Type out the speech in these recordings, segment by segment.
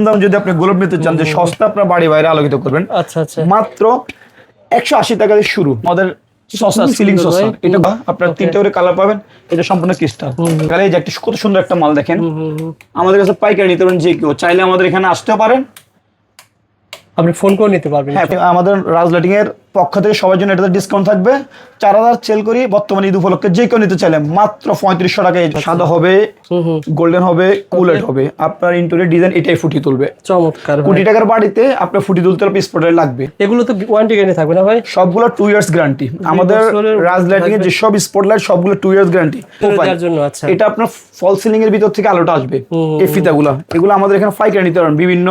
দাম যদি আপনি গোলাপ নিতে চান যে সস্তা আপনার বাড়ি বাইরে আলোকিত করবেন, আচ্ছা আচ্ছা, মাত্র 180 টাকা দিয়ে শুরু আমাদের সসা সিলিং সসা। এটা আপনার তিনটা করে কালার পাবেন, এটা সম্পূর্ণ ক্রিস্টাল। তাহলে এই যে একটা কত সুন্দর একটা মাল দেখেন। আমাদের কাছে পাইকারি নিতে পারেন, যে কেউ চাইলে আমাদের এখানে আসতে পারেন, আপনি ফোন করে নিতে পারবেন। হ্যাঁ, আমাদের রাজ লাইটিং এর পক্ষ থেকে সবার জন্য এটাতে ডিসকাউন্ট থাকবে। 4000 সেল করি বর্তমানে ঈদ উপলক্ষে, যে কেউ নিতে চাইলে মাত্র 3500 টাকায়। সাদা হবে, গোল্ডেন হবে, কুলেট হবে, আপনার ইন্টেরিয়র ডিজাইন এটাই ফুটিয়ে তুলবে। চমৎকার। কোটি টাকার বাড়িতে আপনার ফুটিয়ে তুলতে হবে, স্পটলাইট লাগবে। এগুলো তো ওয়ারেন্টি গ্যারান্টি থাকবে না ভাই? সবগুলো 2 ইয়ার্স গ্যারান্টি। আমাদের রাজ লাইটিং এর যে সব স্পটলাইট সবগুলো 2 ইয়ার্স গ্যারান্টি। আচ্ছা, এটা আপনার ফল সিলিং এর ভিতর থেকে আলোটা আসবে। এই ফিতাগুলো এগুলো আমাদের এখানে পাইকারি নিতে পারেন, বিভিন্ন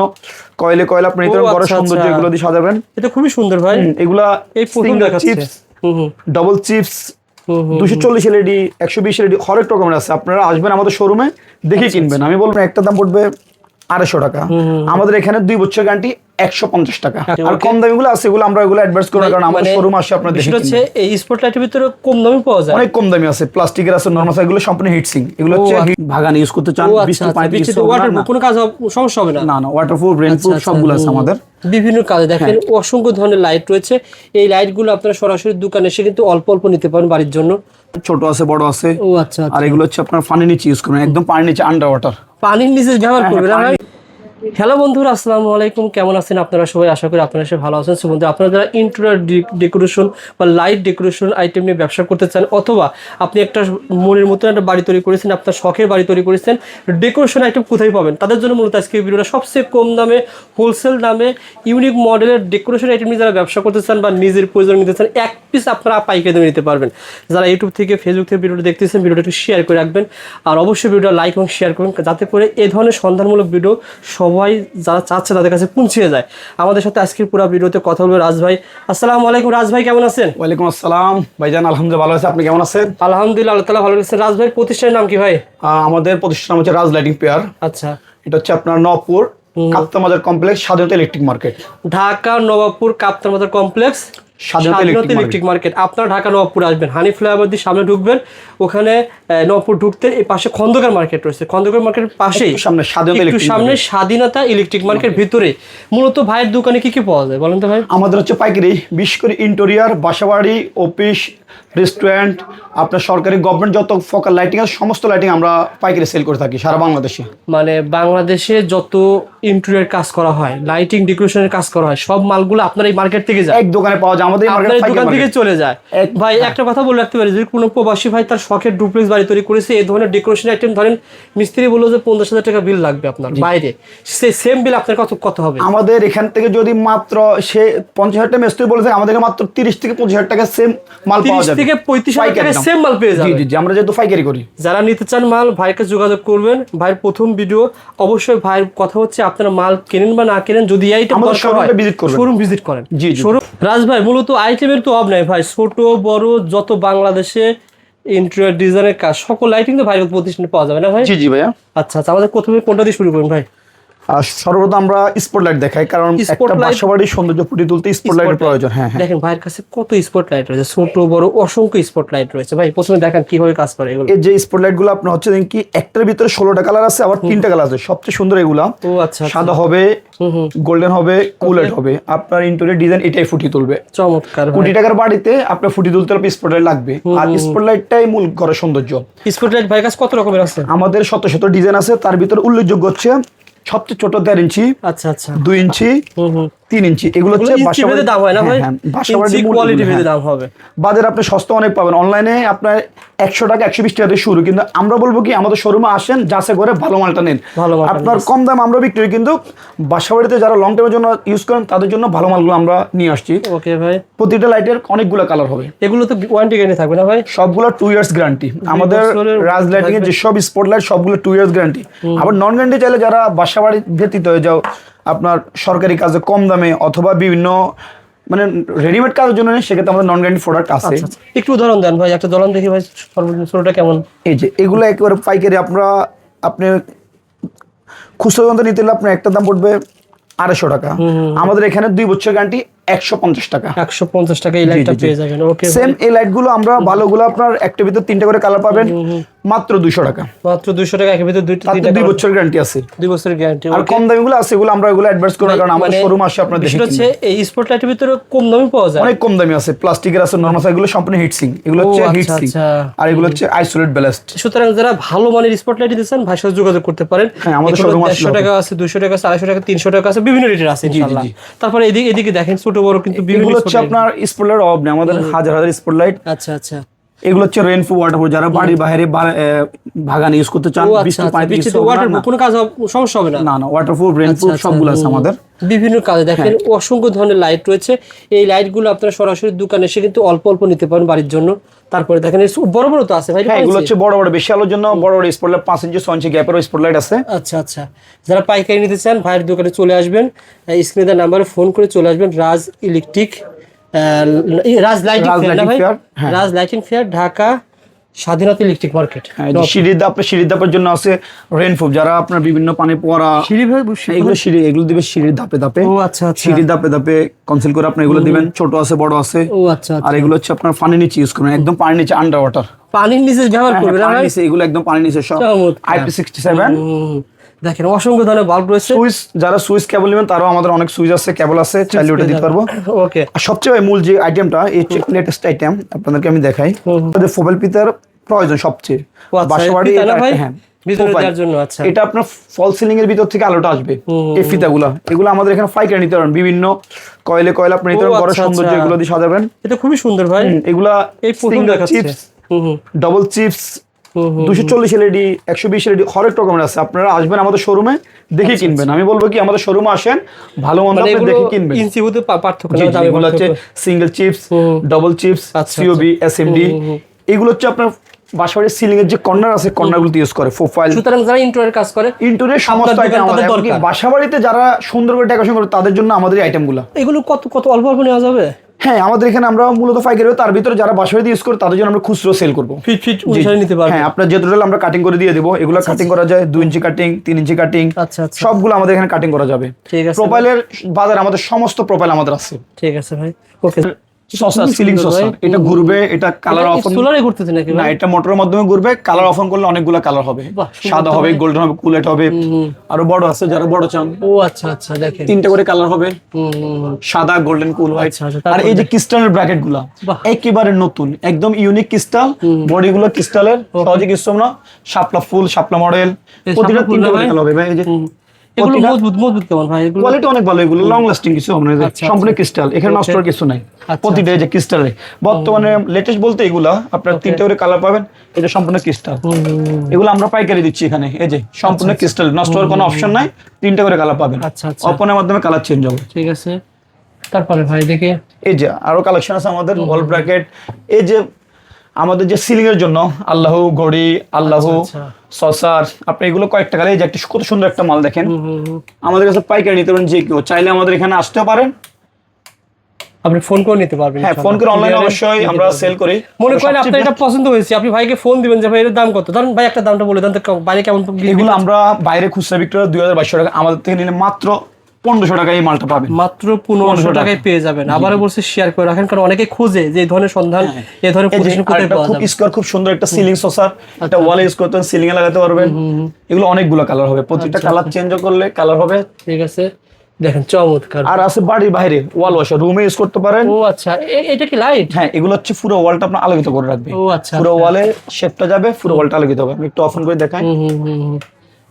কয়েলে আপনি নিতে পারেন, বড় সৌন্দর্য এগুলো দিয়ে সাজাবেন। এটা খুবই সুন্দর ভাই। এগুলা এই single chips, double chips, 240 LED, 120 LED, হরেক রকমের আছে। আপনারা আসবেন আমাদের শোরুমে, দেখে কিনবেন। আমি বলবো একটা দাম পড়বে 250 টাকা। আমাদের এখানে 2 বছর গ্যারান্টি 150 টাকা। আর কম দামি গুলো আছে, এগুলো আমরা এগুলো অ্যাডভান্স করি না, কারণ আমাদের শোরুম আসে আপনারা দেখে কিনবেন। হচ্ছে এই স্পটলাইটের ভিতরে কম দামে পাওয়া যায়, অনেক কম দামি আছে, প্লাস্টিকের আছে, নরমাল আছে, এগুলো সম্পূর্ণ হিটসিং। এগুলো হচ্ছে ভাগান ইউজ করতে চান, বৃষ্টি পানি ওয়াটারপ্রুফ, কোনো কাজ সমস্যা হবে না। না না, ওয়াটারপ্রুফ, রেইনপ্রুফ সবগুলো আছে আমাদের। বিভিন্ন কাজে দেখেন অসংখ্য ধরনের লাইট রয়েছে। এই লাইটগুলো আপনারা সরাসরি দোকানে এসে কিন্তু অল্প অল্প নিতে পারেন বাড়ির জন্য। ছোট আছে, বড় আছে। ও আচ্ছা। আর এগুলো হচ্ছে আপনার পানির নিচে ইউজ করবেন, একদম পানির নিচে, আন্ডার ওয়াটার, পানির নিচে ব্যবহার করবেন। হ্যালো বন্ধুরা, আসসালামু আলাইকুম। কেমন আছেন আপনারা সবাই? আশা করি আপনারা সবাই ভালো আছেন। সো বন্ধুরা, আপনারা যারা ইন্টেরিয়র ডেকোরেশন বা লাইট ডেকোরেশন আইটেম নিয়ে ব্যবসা করতে চান, অথবা আপনি একটা মনের মতো একটা বাড়ি তৈরি করেছেন, আপনার শখের বাড়ি তৈরি করেছেন, ডেকোরেশন আইটেম কোথায় পাবেন, তাদের জন্য মূলত আজকে ভিডিওটা সবচেয়ে কম দামে, হোলসেল দামে, ইউনিক মডেলের ডেকোরেশন আইটেম নিয়ে যারা ব্যবসা করতে চান বা নিজের প্রয়োজন নিতে চান, এক পিস আপনারা পাইকারি দামে নিতে পারবেন। যারা ইউটিউব থেকে, ফেসবুক থেকে ভিডিওটা দেখতেছেন, ভিডিওটা একটু শেয়ার করে রাখবেন। আর অবশ্যই ভিডিওটা লাইক এবং শেয়ার করুন, যাতে করে এই ধরনের সন্ধানমূলক ভিডিও সবাই যারা চাচ্ছে তাদের কাছে পৌঁছে যায়। আমাদের সাথে আজকের পুরো ভিডিওতে কথা বলবে রাজ ভাই। আসসালামু আলাইকুম রাজ ভাই, কেমন আছেন? ওয়ালাইকুম আসসালাম ভাইজান, আলহামদুলিল্লাহ ভালো আছি। আপনি কেমন আছেন? আলহামদুলিল্লাহ, আল্লাহ তাআলা ভালো রাখছেন। রাজ ভাই প্রতিষ্ঠানের নাম কি ভাই? আমাদের প্রতিষ্ঠান হচ্ছে রাজ লাইটিং পেয়ার। আচ্ছা, এটা হচ্ছে আপনার নবপুর কাপ্তান বাজার কমপ্লেক্স, স্বাধীনতা ইলেকট্রিক মার্কেট। ঢাকা নবাবপুর কাপ্তান বাজার কমপ্লেক্স, স্বাধীনতা ইলেকট্রিক মার্কেট। আপনারা ঢাকা নবাবপুর আসবেন, হানি ফ্লাইওভার দিয়ে সামনে ঢুকবেন, ওখানে নবাবপুর ঢুকতে এই পাশে খন্দকার মার্কেট রয়েছে, খন্দকার মার্কেটের পাশেই সামনে স্বাধীনতা ইলেকট্রিক মার্কেট ভিতরে। মূলত ভাইয়ের দোকানে কি কি পাওয়া যায় বলেন তো ভাই? আমাদের হচ্ছে পাইকারি, বিশেষ করে ইন্টেরিয়র, বাসাবাড়ি, অফিস, রেস্টুরেন্ট, আপনার সরকারি গভর্নমেন্ট যত ফোকাল লাইটিং আছে সমস্ত লাইটিং আমরা পাইকারি সেল করে থাকি সারা বাংলাদেশে। মানে বাংলাদেশে যত ইন্টেরিয়র কাজ করা হয়, লাইটিং ডেকোরেশনের কাজ করা হয়, সব মালগুলো আপনার এই মার্কেট থেকে যায়, এক দোকানে পাওয়া যায়, আমাদের দোকান থেকে চলে যায়। ভাই একটা কথা বলে রাখতে পারি, যদি কোনো প্রবাসী ভাই তার শখের ডুপ্লেক্স বাড়ি তৈরি করেছে, এই ধরনের ডেকোরেশন আইটেম ধরেন মিস্ত্রি বললো যে 50,000 টাকা বিল লাগবে আপনার বাইরে, সে সেম বিল আপনার কত হবে? আমাদের এখান থেকে যদি মাত্র সে 50,000 টাকা মিস্ত্রি বলেছে, আমাদের মাত্র 30 থেকে 25,000 টাকা সেম মাল পাওয়া যাবে, 30 থেকে 35,000 টাকা সেম মাল পেয়ে যাবে। জি জি, আমরা যেহেতু পাইকারি করি। যারা নিতে চান মাল, ভাইকে যোগাযোগ করবেন। ভাইয়ের প্রথম ভিডিও, অবশ্যই ভাইয়ের কথা হচ্ছে আপনারা মাল কেনেন বা না কেনেন, যদি আইটেম শোরুম ভিজিট করেন। জি জি। রাজ ভাই মূলত আইটেমের তো অভাব নাই ভাই, ছোট বড় যত বাংলাদেশে ইন্টেরিয়র ডিজাইনের কাজ সকল লাইটিং তো ভাই প্রতিষ্ঠানে পাওয়া যাবে না ভাই? জি জি ভাইয়া। আচ্ছা আচ্ছা, আমাদের প্রথমে কোনটা দিয়ে শুরু করুন ভাই? সর্বপ্রথম আমরা স্পটলাইট দেখাই, কারণ একটা বাসাবাড়ির সৌন্দর্য ফুটিয়ে তুলতে স্পটলাইটের প্রয়োজন। হ্যাঁ, দেখেন ভাইয়ের কাছে কত স্পটলাইট রয়েছে, ছোট বড় অসংখ্য স্পটলাইট রয়েছে। ভাই প্রথমে দেখেন কিভাবে কাজ করে এগুলো। এই যে স্পটলাইট গুলো আপনার হচ্ছে কি একটার ভিতরে 16টা কালার আছে, আবার 3টা কালার আছে। সবচেয়ে সুন্দর এগুলা। ও আচ্ছা, সাদা হবে, গোল্ডেন হবে, কুলেট হবে, আপনার ইন্টেরিয়র ডিজাইন এটাই ফুটিয়ে তুলবে। চমৎকার। কোটি টাকার বাড়িতে আপনার ফুটিয়ে তুলতে হলে স্পটলাইট লাগবে, আর স্পটলাইটটাই মূল ঘরের সৌন্দর্য। স্পটলাইট ভাইয়ের কাছে কত রকমের আছে? আমাদের শত শত ডিজাইন আছে, তার ভিতরে উল্লেখযোগ্য হচ্ছে সবচেয়ে ছোট 1.5 ইঞ্চি, আচ্ছা আচ্ছা, 2 ইঞ্চি, 3 ইঞ্চি। এগুলো হচ্ছে বাসাবাড়ির দাম হয় না ভাই? ইঞ্চি কোয়ালিটি ভেদে দাম হবে। বাজারে আপনি সস্তা অনেক পাবেন, অনলাইনে আপনার 100 টাকা 120 টাকা দিয়ে শুরু, কিন্তু আমরা বলবো কি আমাদের শোরুমে আসেন, যাচাই করে ভালো মালটা নেন। আপনার কম দাম আমরা বিক্রি করি, কিন্তু বাসাবাড়িতে যারা লং টাইমের জন্য ইউজ করেন তাদের জন্য ভালো মালগুলো আমরা নিয়ে আসছি। ওকে ভাই। প্রতিটা লাইটের অনেকগুলো কালার হবে। এগুলো তো ওয়ারেন্টি গ্যারান্টি থাকবে না ভাই? সবগুলো 2 ইয়ার্স গ্যারান্টি। আমাদের রাজ লাইটিং এর যে সব স্পটলাইট সবগুলো 2 ইয়ার্স গ্যারান্টি। আবার নন গ্যারান্টি চাইলে যারা বাসাবাড়ি ব্যতীত হয়ে যাও, আপনার সরকারি কাজে কম দামে অথবা বিভিন্ন মানে রেডিমেড কাজের জন্য, সেক্ষেত্রে আমাদের নন গ্যারান্টি প্রোডাক্ট আছে। একটু উদাহরণ দেন ভাই, একটা উদাহরণ দেখি ভাই, সর্বনিম্নটা কেমন? এই যে এগুলো একেবারে পাইকারি, আপনি খুচরা নিতে হলে আপনার একটা দাম পড়বে 250 টাকা। আমাদের এখানে 2 বছর গ্যারান্টি 150 টাকা। 150 টাকা এই লাইটটা পেয়ে যাবেন। ওকে, সেম এই লাইট গুলো আমরা ভালোগুলো আপনার একটা ভিতর 3টা করে কালার পাবেন মাত্র 200 টাকা। মাত্র 200 টাকা, এর ভিতরে 2 বছর গ্যারান্টি আছে। 2 বছরের গ্যারান্টি। আর কম দামি গুলো আছে, এগুলো আমরা এগুলো অ্যাডভান্স করি না, কারণ আমাদের শোরুম আসে আপনারা দেখে হচ্ছে এই স্পট লাইটের ভিতরে কম দামে পাওয়া যায়, অনেক কম দামি আছে। প্লাস্টিকের আছে, নরমাল আছে, এগুলো সম্পূর্ণ হিট সিং, এগুলো হচ্ছে হিট সিং, আর এগুলো হচ্ছে আইসোলেট ব্যালাস্ট। সুতরাং যারা ভালো মানের স্পট লাইট দিচ্ছেন ভাইয়ের সাথে যোগাযোগ করতে পারেন। হ্যাঁ, আমাদের শোরুম আসলে 150 টাকা আছে, 200 টাকা আছে, 250 টাকা, 300 টাকা আছে, বিভিন্ন রেটের আছে ইনশাআল্লাহ। তারপরে এদিকে দেখেন ছোট বড় কিন্তু বিভিন্ন এগুলো হচ্ছে আপনার স্পটলাইট অফ নেই, আমাদের হাজার হাজার স্পটলাইট। আচ্ছা আচ্ছা, এগুলো হচ্ছে রেইনপ্রুফ ওয়াটারপ্রুফ, যারা বাড়ির বাইরে বাগান ইউজ করতে চান, বৃষ্টি পানি ওয়াটারপ্রুফ কোনো কাজ সমস্যা হবে না। না না, ওয়াটারপ্রুফ রেইনপ্রুফ সবগুলো আছে আমাদের। বিভিন্ন কাজে দেখেন অসংখ্য ধরনের লাইট রয়েছে। এই লাইটগুলো আপনারা সরাসরি দোকানে এসে কিন্তু অল্প অল্প নিতে পারেন বাড়ির জন্য। তারপরে দেখেন বড় বড় তো আছে ভাই। হ্যাঁ, এগুলো হচ্ছে বড় বড়, বেশি আলোর জন্য বড় বড় স্পটলাইট, 5 ইঞ্চি 6 ইঞ্চি গ্যাপের স্পটলাইট আছে। আচ্ছা আচ্ছা, যারা পাইকারি নিতে চান ভাইয়ের দোকানে চলে আসবেন, স্ক্রিনে দেওয়া নাম্বারে ফোন করে চলে আসবেন। রাজ ইলেকট্রিক, রাজ লাইটিং ফেয়ার না ভাই? রাজ লাইটিং ফেয়ার, ঢাকা স্বাধীনতা ইলেকট্রিক মার্কেট। সিঁড়ির ধাপের জন্য আছে রেইনপ্রুফ, যারা আপনার বিভিন্ন পানি পড়া এগুলো দিবে সিঁড়ির ধাপে ধাপে। ও আচ্ছা আচ্ছা, সিঁড়ির ধাপে ধাপে কনসিল করে আপনি এগুলো দিবেন, ছোট আছে বড় আছে। ও আচ্ছা, আর এগুলো হচ্ছে আপনার পানির নিচে ইউজ করবেন, একদম পানির নিচে, আন্ডার ওয়াটার, পানির নিচে ব্যবহার করবেন না ভাই? এগুলো একদম পানির নিচে সব IP67। দেখেন অসংখ্য ধরনের বাল্ব রয়েছে। সুইচ, যারা সুইচ কেবল নেবেন তারাও আমাদের অনেক সুইচ আছে, কেবল আছে, চাইলে ওটা দিতে পারবো। ওকে, আর সবচেয়ে মূল যে আইটেমটা, এই লেটেস্ট আইটেম আপনাদেরকে আমি দেখাই, যে ফোবেল পিতার প্রয়োজন সবচেয়ে বাসাবাড়ি। হ্যাঁ, আচ্ছা, এটা আপনার ফল সিলিং এর ভিতর থেকে আলোটা আসবে। এই ফিতাগুলো, এগুলো আমাদের এখানে পাইকারি নিতে পারেন, বিভিন্ন কয়েলে আপনি নিতে পারেন, ঘরের সৌন্দর্য এগুলো দিয়ে সাজাবেন। এটা খুবই সুন্দর ভাই। এগুলা এই প্রথম দেখাচ্ছে ডাবল চিপস, 240 LED, 120 LED, হরেক রকমের আছে। আপনারা আসবেন আমাদের শোরুমে দেখে কিনবেন। আমি বলবো কি, আমাদের শোরুমে আসেন, ভালো মন্দ আপনি দেখে কিনবেন। ইঞ্চি হতে পার্থক্য না, এগুলো হচ্ছে single chips, double chips, COB, SMD। এগুলো হচ্ছে আপনার বাসাবাড়ির সিলিং এর যে কর্নার আছে, কর্নার গুলো ইউজ করে প্রোফাইল। সুতরাং যারা ইন্টেরিয়র কাজ করে, ইন্টেরিয়র সমস্ত আইটেম আমাদের দরকার। বাসাবাড়িতে যারা সুন্দর করে ডেকোরেশন করে তাদের জন্য আমাদের এই আইটেমগুলো। এগুলো কত কত অল্প অল্প নেওয়া যাবে? হ্যাঁ, আমাদের এখানে আমরা মূলত পাইকারি, তার ভিতরে যারা বাসাবাড়িতে ইউজ করে তাদের জন্য আমরা খুচরো সেল করব। ফিট অনুসারে নিতে পারবেন। হ্যাঁ, আপনার যে টোটাল আমরা কাটিং করে দিয়ে দেব। এগুলো কাটিং করা যায় 2 ইঞ্চি কাটিং, 3 ইঞ্চি কাটিং, আচ্ছা আচ্ছা, সবগুলো আমাদের এখানে কাটিং করা যাবে। ঠিক আছে, প্রোফাইলের বাজার আমাদের সমস্ত প্রোফাইল আমাদের আছে। ঠিক আছে ভাই। ওকে, সসার সিলিং সসার, এটা ঘুরবে, এটা কালার অফ সোলারে ঘুরতেছে নাকি? না, এটা মোটরের মাধ্যমে ঘুরবে। কালার অফ করলে অনেকগুলো কালার হবে, সাদা হবে, গোল্ডেন হবে, কুলেট হবে, আরো বড় আছে যারা বড় চান। ও আচ্ছা আচ্ছা, দেখেন 3টা করে কালার হবে, সাদা, গোল্ডেন, কুল, হোয়াইট। আর এই যে ক্রিস্টালের ব্র্যাকেট গুলা একেবারে নতুন, একদম ইউনিক ক্রিস্টাল। বডি গুলো ক্রিস্টালের, সহজে কিছু না, শাপলা ফুল, শাপলা মডেল, প্রতিটা 3টা করে কালার হবে ভাই। এই যে এগুলো মজবুত কেমন ভাই? এগুলো কোয়ালিটি অনেক ভালো, এগুলো লং লাস্টিং কিছু হবে না, সম্পূর্ণ ক্রিস্টাল, এখানে নষ্ট হওয়ার কিছু নাই। প্রতিটা এই যে ক্রিস্টালে বর্তমানে লেটেস্ট বলতে এগুলা আপনার 3টা করে কালার পাবেন। এটা সম্পূর্ণ ক্রিস্টাল, এগুলো আমরা পাইকারি দিচ্ছি এখানে। এই যে সম্পূর্ণ ক্রিস্টাল, নষ্ট হওয়ার কোনো অপশন নাই, 3টা করে কালার পাবেন। আচ্ছা আচ্ছা, ওপেনের মাধ্যমে কালার চেঞ্জ হবে। ঠিক আছে, তারপরে ভাই দেখে এই যে আরো কালেকশন আছে আমাদের, ওয়াল ব্র্যাকেট। এই যে আমাদের যে সিলিং এর জন্য আল্লাহ ঘড়ি, আল্লাহ সসার, আপনি এগুলো কয়েকটা কালে, এই যে একটা কত সুন্দর একটা মাল দেখেন। আমাদের কাছে পাইকারি নিতে পারেন, যে কেউ চাইলে আমাদের এখানে আসতে পারেন, আপনি ফোন করে নিতে পারবেন। হ্যাঁ, ফোন করে অনলাইনে অবশ্যই আমরা সেল করি। মনে করেন আপনার এটা পছন্দ হয়েছে, আপনি ভাইকে ফোন দিবেন যে ভাই এর দাম কত, ধরুন ভাই একটা দামটা বলে দেন তো, বাইরে কেমন? এগুলো আমরা বাইরে খুচরা বিক্রি করে 2200 টাকা, আমাদের থেকে নিলে মাত্র 1500 টাকায় এই মালটা পাবেন। মাত্র 1500 টাকায় পেয়ে যাবেন। আবারও বলছি শেয়ার করে রাখেন, কারণ অনেকে খোঁজে যে এই ধরনের সন্ধান, এই ধরনের প্রতিষ্ঠান কোথায় পাওয়া যাবে। খুব স্কোয়ার, খুব সুন্দর একটা সিলিং সসার, একটা ওয়ালে ইউজ করতে সিলিং এ লাগাতে পারবেন। এগুলো অনেকগুলো কালার হবে, প্রত্যেকটা কালার চেঞ্জ করলে কালার হবে। ঠিক আছে, দেখেন চমৎকার। আর আছে বাড়ির বাইরে ওয়াল ওয়াশার, রুমে ইউজ করতে পারেন। ও আচ্ছা, এটা কি লাইট? হ্যাঁ, এগুলো হচ্ছে পুরো ওয়ালটা আপনার আলোকিত করে রাখবে। ও আচ্ছা, পুরো ওয়ালে শেপটা যাবে, পুরো ওয়ালটা আলোকিত হবে। আমি একটু অফ করে দেখাই।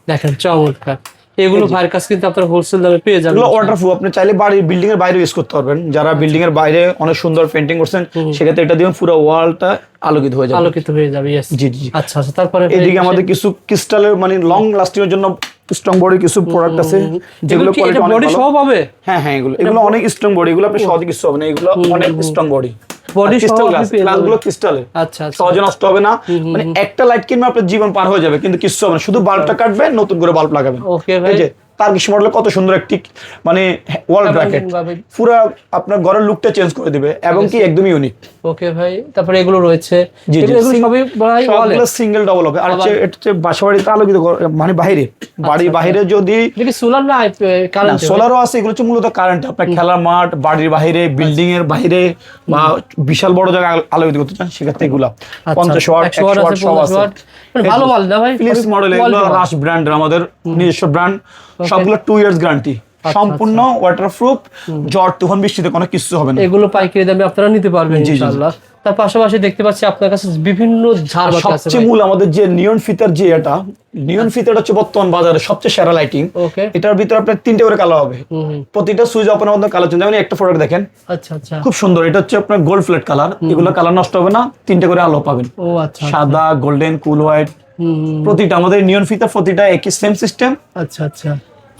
দেখেন চমৎকার। এগুলো ভাইয়ের কাছে কিন্তু আপনারা হোলসেল দামে পেয়ে যাবেন। এগুলো ওয়াটারপ্রুফ, আপনি চাইলে বাড়ি বিল্ডিং এর বাইরে ইউজ করতে পারবেন। যারা বিল্ডিং এর বাইরে অনেক সুন্দর পেইন্টিং করছেন, সেক্ষেত্রে এটা দিবেন, পুরো ওয়ালটা আলোকিত হয়ে যাবে। আলোকিত হয়ে যাবে, यस। জি জি। আচ্ছা আচ্ছা, তারপরে এদিকে আমাদের কিছু ক্রিস্টালের মানে লং লাস্টিং এর জন্য স্ট্রং বডি কিছু প্রোডাক্ট আছে, যেগুলো কোয়ালিটি অনেক ভালো। সব হবে। হ্যাঁ হ্যাঁ, এগুলো অনেক স্ট্রং বডি, এগুলো আপনি সহজে কিছু হবে না, এগুলো অনেক স্ট্রং বডি। বডি ক্রিস্টাল গ্লাসগুলো ক্রিস্টালের, আচ্ছা আচ্ছা, সহজে নষ্ট হবে না। মানে একটা লাইট কিনবে আপনার জীবন পার হয়ে যাবে, কিন্তু কিছু হবে না, শুধু বাল্বটা কাটবেন, নতুন করে বাল্ব লাগাবেন। ওকে ভাই, এই যে টার্কিশ মডেলের কত সুন্দর একটি মানে ওয়াল ব্র্যাকেট, পুরো আপনার ঘরের লুকটা চেঞ্জ করে দিবে এবং কি একদম ইউনিক। ওকে ভাই, তারপরে এগুলো রয়েছে, জি জি, এগুলো সবই সবগুলো সিঙ্গেল ডাবল হবে। আর এটা বাসাবাড়িতে আলোকিত মানে বাইরে, বাড়ির বাইরে যদি সোলার না কারেন্ট, সোলারও আছে, এগুলো হচ্ছে মূলত কারেন্ট। আপনার খেলার মাঠ, বাড়ির বাইরে, বিল্ডিং এর বাইরে বা বিশাল বড় জায়গায় আলোকিত করতে চান, সেক্ষেত্রে এগুলো 50 ওয়াট 100 ওয়াট সব আছে। ভালো মাল না ভাই, প্লিজ মডেল, এগুলো রাশ ব্র্যান্ডের, আমাদের নিজস্ব ব্র্যান্ড। সবগুলো 2 ইয়ার্স গ্যারান্টি, সম্পূর্ণ ওয়াটারপ্রুফ, ঝড় তুফান বৃষ্টিতে কোনো কিছু হবে না। এগুলো পাইকারি দামে আপনারা নিতে পারবেন ইনশাআল্লাহ। তার পাশাপাশি দেখতে পাচ্ছি আপনার কাছে বিভিন্ন ঝাড়বাতি আছে। সবচেয়ে মূল আমাদের যে নিয়ন ফিতার, যে এটা নিয়ন ফিতারটা হচ্ছে বর্তমান বাজারে সবচেয়ে সেরা লাইটিং। এটার ভিতরে আপনার 3টে করে কালার হবে, প্রতিটা সুইচ আপনার মধ্যে কালার চেঞ্জ। যেমন একটা প্রোডাক্ট দেখেন, আচ্ছা আচ্ছা, খুব সুন্দর। এটা হচ্ছে আপনার গোল্ড ফ্লেট কালার, এগুলো কালার নষ্ট হবে না, 3টে করে আলো পাবেন। ও আচ্ছা, সাদা, গোল্ডেন, কুল হোয়াইট, প্রতিটা আমাদের নিয়ন ফিতার, প্রতিটা একই সেম সিস্টেম। আচ্ছা আচ্ছা।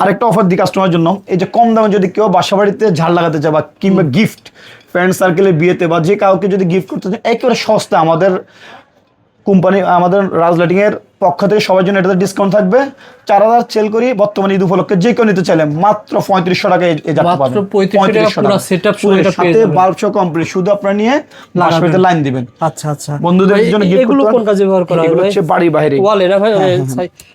আরেকটা অফার দিই কাস্টমার জন্য, এই যে কম দামে যদি কেউ বাসা বাড়িতে ঝাড় লাগাতে চায় বা কিংবা গিফট ফ্রেন্ড সার্কেলে, বিয়েতে বা যে কাউকে যদি গিফট করতে চায়, একেবারে সস্তা আমাদের কোম্পানি, আমাদের রাজ লাইটিং এর পক্ষ থেকে সবার জন্য এটাতে ডিসকাউন্ট থাকবে। 4000 সেল করি বর্তমানে ঈদ উপলক্ষে, যে কেউ নিতে চাইলে মাত্র 3500 টাকায় এই ঝাড়টা পাবেন। 3500 টাকা সেটআপ সহ এটা পেয়ে সাথে যাবেন। বাল্ব সহ কমপ্লিট, শুধু আপনারা নিয়ে বাসাতে লাইন দিবেন। আচ্ছা আচ্ছা, বন্ধুদের জন্য গিফট এগুলো কোন কাজে ব্যবহার করা হয়? এগুলো হচ্ছে বাড়ি বাইরে ওয়ালে না ভাই,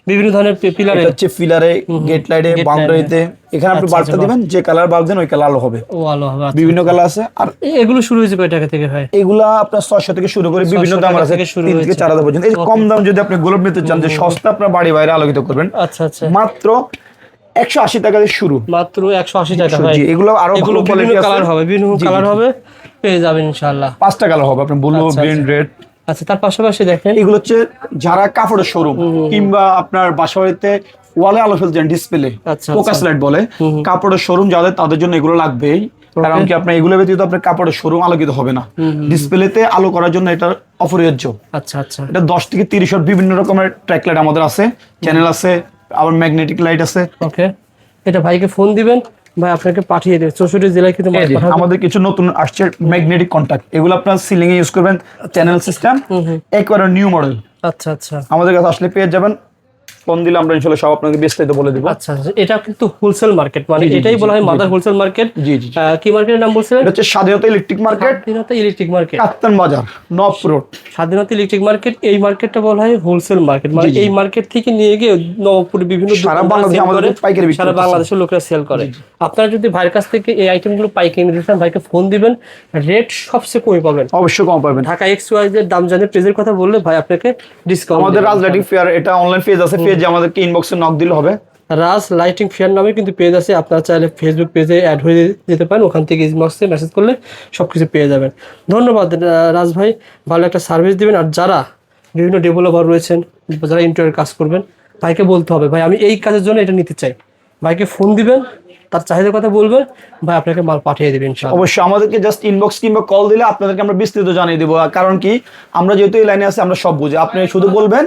বিভিন্ন ধরনের পিলারে, এটা হচ্ছে পিলারে, গেট লাইটে, বাউন্ডারিতে। এখানে আপনি বাল্বটা দিবেন, যে কালার বাল্ব দেন ওই কালার আলো হবে। ও আলো হবে, বিভিন্ন কালার আছে। আর এগুলো শুরু হয়েছে কয় টাকা থেকে ভাই? এগুলা আপনার 600 থেকে শুরু করে বিভিন্ন দাম আছে, 3 থেকে 4000 পর্যন্ত। এই কম দাম যদি আপনি গোলাপ নিতে চান, যে সস্তা আপনার বাড়ি বাইরে আলোকিত করবেন, আচ্ছা আচ্ছা, মাত্র 180 টাকা দিয়ে শুরু। মাত্র 180 টাকা ভাই। এগুলো আরো এগুলো বিভিন্ন কালার হবে, বিভিন্ন কালার হবে, পেয়ে যাবেন ইনশাআল্লাহ। 5টা কালার হবে আপনার, ব্লু, গ্রিন, রেড। আচ্ছা, তার পাশাপাশি দেখেন এগুলো হচ্ছে যারা কাপড়ের শোরুম কিংবা আপনার বাসাবাড়িতে ওয়ালে আলো ফেলছেন, ডিসপ্লে ফোকাস লাইট বলে, কাপড়ের শোরুম যাদের, তাদের জন্য এগুলো লাগবেই। কারণ কি আপনার এগুলো ব্যতীত আপনার কাপড়ের শোরুম আলোকিত হবে না। ডিসপ্লেতে আলো করার জন্য এটা অপরিহার্য। আচ্ছা আচ্ছা, এটা 10 থেকে 30 ওয়াট বিভিন্ন রকমের ট্র্যাক লাইট আমাদের আছে, চ্যানেল আছে, আবার ম্যাগনেটিক লাইট আছে। ওকে, এটা ভাইকে ফোন দিবেন, ভাই আপনাকে পাঠিয়ে দেবে। 64 জেলায় কিন্তু আমাদের কিছু নতুন আসছে ম্যাগনেটিক কন্টাক্ট, এগুলো আপনার সিলিং এ ইউজ করবেন, চ্যানেল সিস্টেম, একবারে নিউ মডেল। আচ্ছা আচ্ছা, আমাদের কাছে আসলে পেয়ে যাবেন, ফোন দিলে আমরা ইনশাআল্লাহ সব আপনাকে বিস্তারিত বলে দেব। আচ্ছা, এটা কিন্তু হোলসেল মার্কেট, মানে এটাই বলা হয় মাদার হোলসেল মার্কেট। জি জি, কি মার্কেটের নাম বলছিলেন? এটা হচ্ছে স্বাধীনতা ইলেকট্রিক মার্কেট। স্বাধীনতা ইলেকট্রিক মার্কেট, কাপ্তান বাজার, নফ রোড। স্বাধীনতা ইলেকট্রিক মার্কেট, এই মার্কেটটা বলা হয় হোলসেল মার্কেট। মানে এই মার্কেট থেকে নিয়ে গিয়ে নবপুরে বিভিন্ন সারা বাংলাদেশে আমাদের পাইকারি বিক্রি, সারা বাংলাদেশের লোকেরা সেল করে। আপনারা যদি ভাইয়ের কাছ থেকে এই আইটেমগুলো পাইকারি নিতে চান, ভাইকে ফোন দিবেন, রেট সবচেয়ে কমই পাবেন, অবশ্যই কম পাবেন। ঢাকা XYZ এর দাম জানে, প্রেজের কথা বললে ভাই আপনাকে ডিসকাউন্ট। আমাদের রাজ লাইটিং ফেয়ার, এটা অনলাইন পেজ আছে, পেজে আমাদেরকে ইনবক্সে নক দিলে হবে। রাজ লাইটিং ফেয়ার নামে কিন্তু পেজ আছে, আপনারা চাইলে ফেসবুক পেজে অ্যাড হয়ে যেতে পারেন, ওখান থেকে ইনবক্সে মেসেজ করলে সবকিছু পেয়ে যাবেন। ধন্যবাদ রাজ ভাই, ভালো একটা সার্ভিস দিবেন। আর যারা বিভিন্ন ডেভেলপার রয়েছেন, যারা ইন্টারিয়র কাজ করবেন, ভাইকে বলতে হবে ভাই আমি এই কাজের জন্য এটা নিতে চাই, ভাইকে ফোন দিবেন, তার চাহিদার কথা বলবেন, ভাই আপনাকে মাল পাঠিয়ে দেবেন ইনশাআল্লাহ। অবশ্যই আমাদেরকে জাস্ট ইনবক্স কিংবা কল দিলে আপনাদেরকে আমরা বিস্তারিত জানিয়ে দেবো। কারণ কি, আমরা যেহেতু এই লাইনে আছি, আমরা সব বুঝি। আপনি শুধু বলবেন,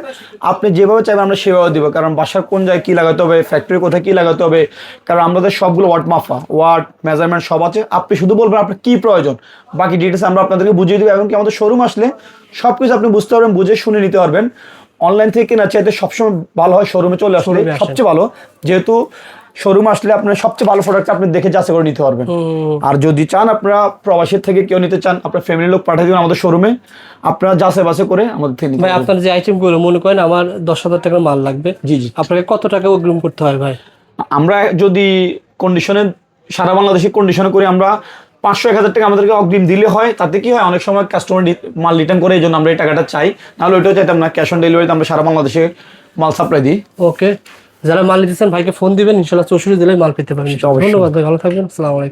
আপনি যেভাবে চাইবেন আমরা সেভাবে দিব। কারণ বাসার কোন জায়গায় কি লাগাতে হবে, ফ্যাক্টরি কোথায় কি লাগাতে হবে, কারণ আমাদের সবগুলো ওয়াট মাপা, ওয়াট মেজারমেন্ট সব আছে। আপনি শুধু বলবেন আপনার কি প্রয়োজন, বাকি ডিটেলস আমরা আপনাদেরকে বুঝিয়ে দেবো। এবং কি আমাদের শোরুম আসলে সবকিছু আপনি বুঝতে পারবেন, বুঝে শুনে নিতে পারবেন। অনলাইন থেকে কেনার চাইতে সবসময় ভালো হয় শোরুমে চলে আসলে সবচেয়ে ভালো, যেহেতু শোরুম আসলে আপনার সবচেয়ে ভালো প্রোডাক্ট আপনি দেখে যাচাই করে নিতে পারবেন। আর যদি চান আপনারা প্রবাসীর থেকে কেউ নিতে চান, আপনার ফ্যামিলির লোক পাঠিয়ে দিবেন আমাদের শোরুমে, আপনারা যাচাই বাছাই করে আমাদের থেকে নিতে ভাই। আপনার যে আইটেমগুলো মনে করেন আমার 10,000 টাকার মাল লাগবে, জি জি, আপনাকে কত টাকা অগ্রিম করতে হয় ভাই? আমরা যদি কন্ডিশনে, সারা বাংলাদেশে কন্ডিশনে করি, আমরা 500-1000 টাকা আমাদেরকে অগ্রিম দিলে হয়। তাতে কি হয়, অনেক সময় কাস্টমার মাল রিটার্ন করে, এই জন্য আমরা এই টাকাটা চাই, নাহলে ওইটাও চাইতাম না। ক্যাশ অন ডেলিভারিতে আমরা সারা বাংলাদেশে মাল সাপ্লাই দিই। ওকে, যারা মাল নিতেছেন ভাইকে ফোন দিবেন, ইনশাআল্লাহ 64 জেলায় মাল পেতে পারবেন। ধন্যবাদ ভাই, ভালো থাকবেন, আসসালামু আলাইকুম।